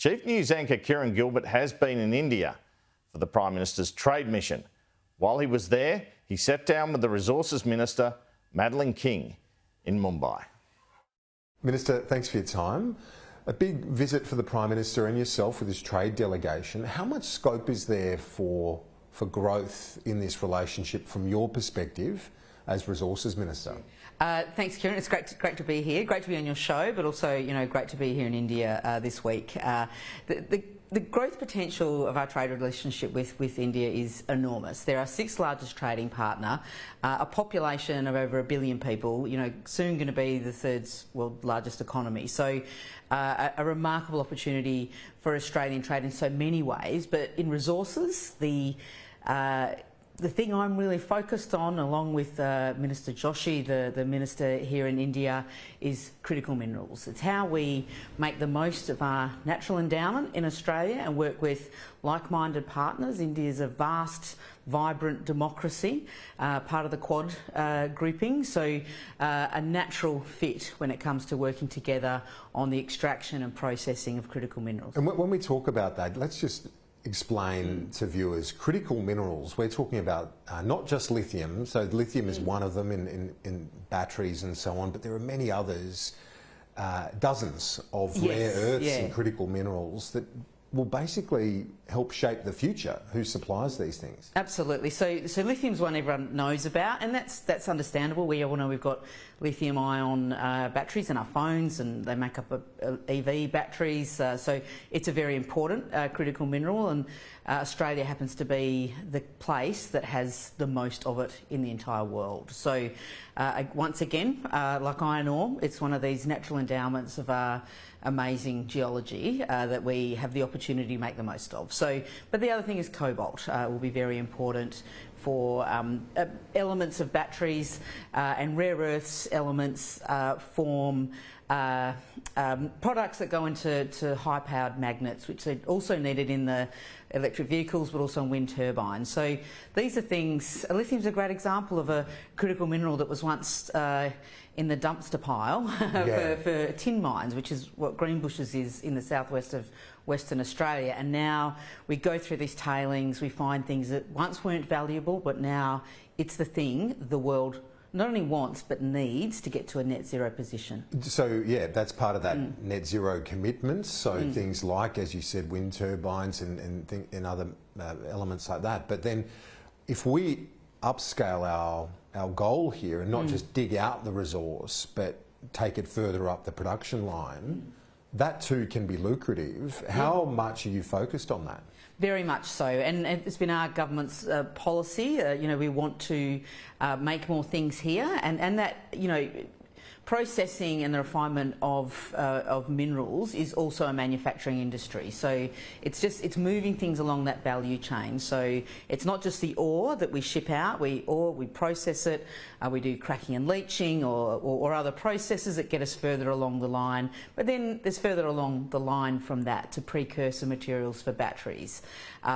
Chief News anchor Kieran Gilbert has been in India for the Prime Minister's trade mission. While he was there, he sat down with the Resources Minister, Madeleine King, in Mumbai. Minister, thanks for your time. A big visit for the Prime Minister and yourself with his trade delegation. How much scope is there for growth in this relationship from your perspective as Resources Minister? Thanks, Kieran. It's great to be here. Great to be on your show, but also, great to be here in India this week. The growth potential of our trade relationship with India is enormous. They're our sixth largest trading partner, a population of over 1 billion people, soon going to be the third world's largest economy. So a remarkable opportunity for Australian trade in so many ways, but in resources, the thing I'm really focused on, along with Minister Joshi, the minister here in India, is critical minerals. It's how we make the most of our natural endowment in Australia and work with like-minded partners. India is a vast, vibrant democracy, part of the Quad grouping, so a natural fit when it comes to working together on the extraction and processing of critical minerals. And when we talk about that, let's just explain to viewers, critical minerals, we're talking about not just lithium, so lithium is one of them in batteries and so on, but there are many others, dozens of rare earths and critical minerals that will basically help shape the future. Who supplies these things? Absolutely. So lithium's one everyone knows about, and that's understandable. We all know we've got lithium-ion batteries in our phones, and they make up EV batteries. So it's a very important critical mineral, and Australia happens to be the place that has the most of it in the entire world. So once again, like iron ore, it's one of these natural endowments of our amazing geology that we have the opportunity to make the most of. So, but the other thing is cobalt will be very important for elements of batteries, and rare earths elements form products that go into high-powered magnets, which are also needed in the electric vehicles, but also in wind turbines. So these are things. Lithium's a great example of a critical mineral that was once in the dumpster pile for tin mines, which is what Greenbushes is in the southwest of Western Australia. And now we go through these tailings, we find things that once weren't valuable, but now it's the thing the world not only wants but needs to get to a net zero position. So yeah, that's part of that net zero commitment. So things like, as you said, wind turbines and other elements like that. But then if we upscale our goal here and not just dig out the resource but take it further up the production line, that too can be lucrative. How much are you focused on that? Very much so, and it's been our government's policy. We want to make more things here, and that processing and the refinement of minerals is also a manufacturing industry. So it's moving things along that value chain. So it's not just the ore that we ship out. We process it. We do cracking and leaching or other processes that get us further along the line. But then there's further along the line from that to precursor materials for batteries.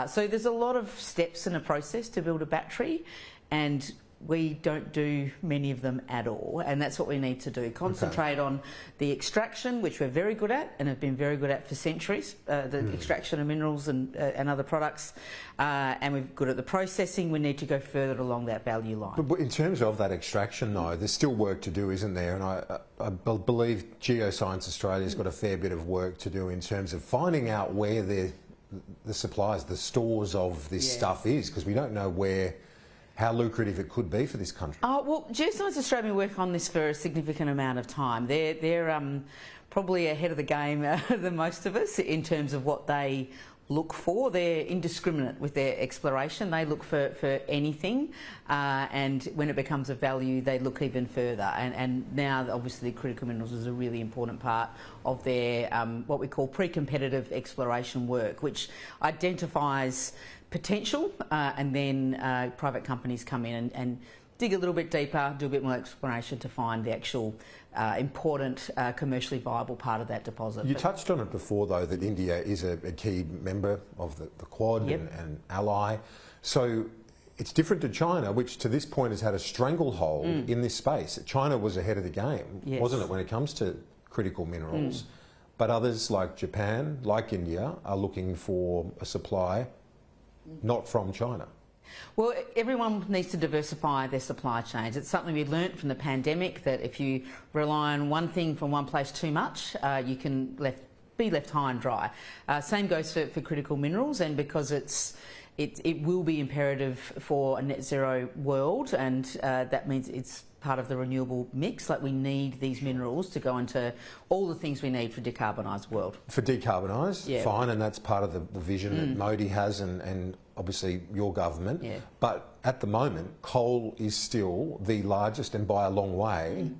So there's a lot of steps in a process to build a battery, and we don't do many of them at all, and that's what we need to do. Concentrate on the extraction, which we're very good at and have been very good at for centuries, the extraction of minerals and other products, and we're good at the processing. We need to go further along that value line. But in terms of that extraction though, there's still work to do, isn't there? And I believe Geoscience Australia's got a fair bit of work to do in terms of finding out where the supplies, the stores of this stuff is, because we don't know how lucrative it could be for this country. Well, Geoscience Australia have been working on this for a significant amount of time. They're probably ahead of the game than most of us in terms of what they look for. They're indiscriminate with their exploration. They look for anything, and when it becomes of value, they look even further. And now, obviously, critical minerals is a really important part of their what we call pre-competitive exploration work, which identifies potential, and then private companies come in and dig a little bit deeper, do a bit more exploration to find the actual important commercially viable part of that deposit. You touched on it before though, that India is a key member of the Quad and ally. So it's different to China, which to this point has had a stranglehold in this space. China was ahead of the game, wasn't it, when it comes to critical minerals? But others like Japan, like India, are looking for a supply not from China. Well, everyone needs to diversify their supply chains. It's something we learnt from the pandemic, that if you rely on one thing from one place too much, you can be left high and dry. Same goes for critical minerals, and because it will be imperative for a net zero world, and that means it's part of the renewable mix. Like, we need these minerals to go into all the things we need for a decarbonised world. For decarbonised, yeah. Fine, and that's part of the vision that Modi has, and obviously your government. Yeah. But at the moment, coal is still the largest, and by a long way,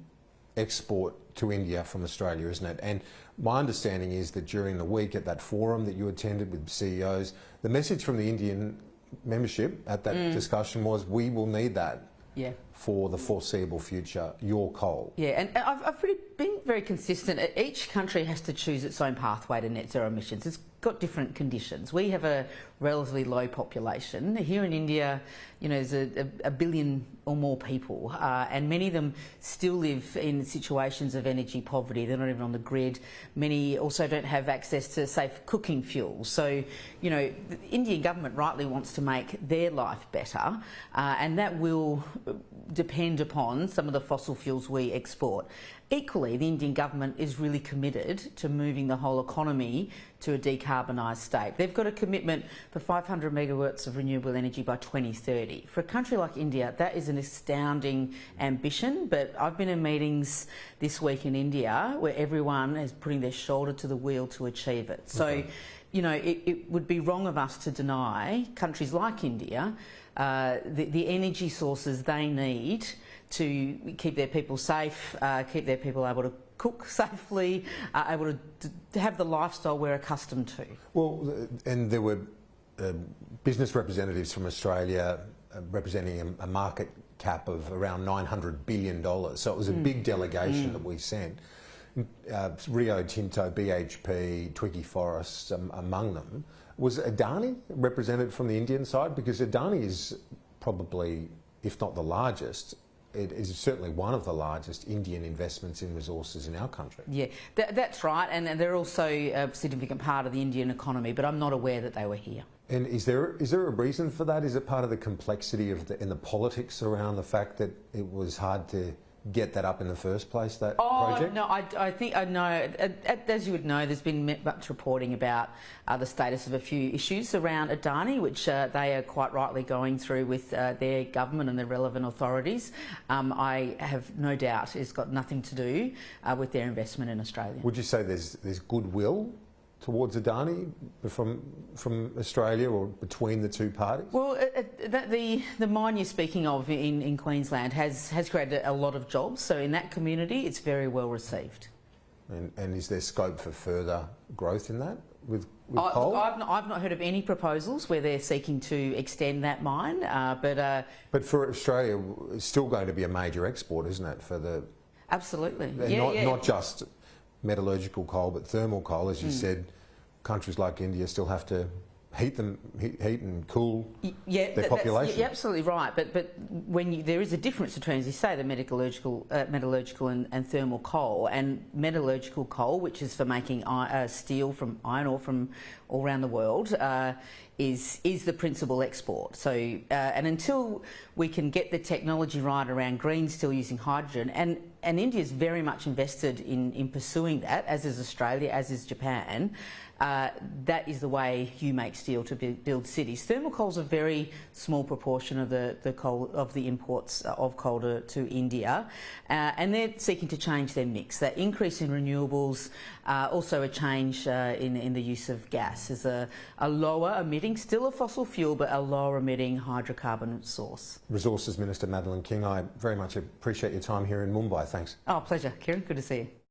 export to India from Australia, isn't it? And my understanding is that during the week at that forum that you attended with CEOs, the message from the Indian membership at that discussion was, we will need that. Yeah. For the foreseeable future, your coal. Yeah, and I've really been very consistent. Each country has to choose its own pathway to net zero emissions. It's got different conditions. We have a relatively low population. Here in India, you know, there's a billion or more people, and many of them still live in situations of energy poverty. They're not even on the grid. Many also don't have access to safe cooking fuels. So, you know, the Indian government rightly wants to make their life better, and that will depend upon some of the fossil fuels we export. Equally, the Indian government is really committed to moving the whole economy to a decarbonised state. They've got a commitment for 500 megawatts of renewable energy by 2030. For a country like India, that is an astounding ambition, but I've been in meetings this week in India where everyone is putting their shoulder to the wheel to achieve it. So, you know, it would be wrong of us to deny countries like India the energy sources they need to keep their people safe, keep their people able to cook safely, able to have the lifestyle we're accustomed to. Well, and there were business representatives from Australia representing a market cap of around $900 billion. So it was a big delegation that we sent. Rio Tinto, BHP, Twiggy Forrest among them. Was Adani represented from the Indian side? Because Adani is probably, if not the largest, it is certainly one of the largest Indian investments in resources in our country. Yeah, that's right, and they're also a significant part of the Indian economy, but I'm not aware that they were here. And is there a reason for that? Is it part of the complexity of the politics around the fact that it was hard to get that up in the first place, that project? No, I think I know. As you would know, there's been much reporting about the status of a few issues around Adani, which they are quite rightly going through with their government and the relevant authorities. I have no doubt it's got nothing to do with their investment in Australia. Would you say there's goodwill towards Adani from Australia or between the two parties? Well, the mine you're speaking of in Queensland has created a lot of jobs, so in that community it's very well received. And is there scope for further growth in that with coal? I've not heard of any proposals where they're seeking to extend that mine, But for Australia, it's still going to be a major export, isn't it? For the absolutely, not just metallurgical coal, but thermal coal, as you said. Countries like India still have to heat and cool their population. You're absolutely right, but when there is a difference between, as you say, the metallurgical and thermal coal, and metallurgical coal, which is for making steel from iron ore from all around the world, is the principal export. So, and until we can get the technology right around green steel using hydrogen, and India is very much invested in pursuing that, as is Australia, as is Japan. That is the way you make steel to build cities. Thermal coal is a very small proportion of the imports of coal to India, and they're seeking to change their mix. That increase in renewables, also a change in the use of gas, is a lower emitting, still a fossil fuel, but a lower emitting hydrocarbon source. Resources Minister Madeleine King, I very much appreciate your time here in Mumbai. Thanks. Oh, pleasure, Kieran. Good to see you.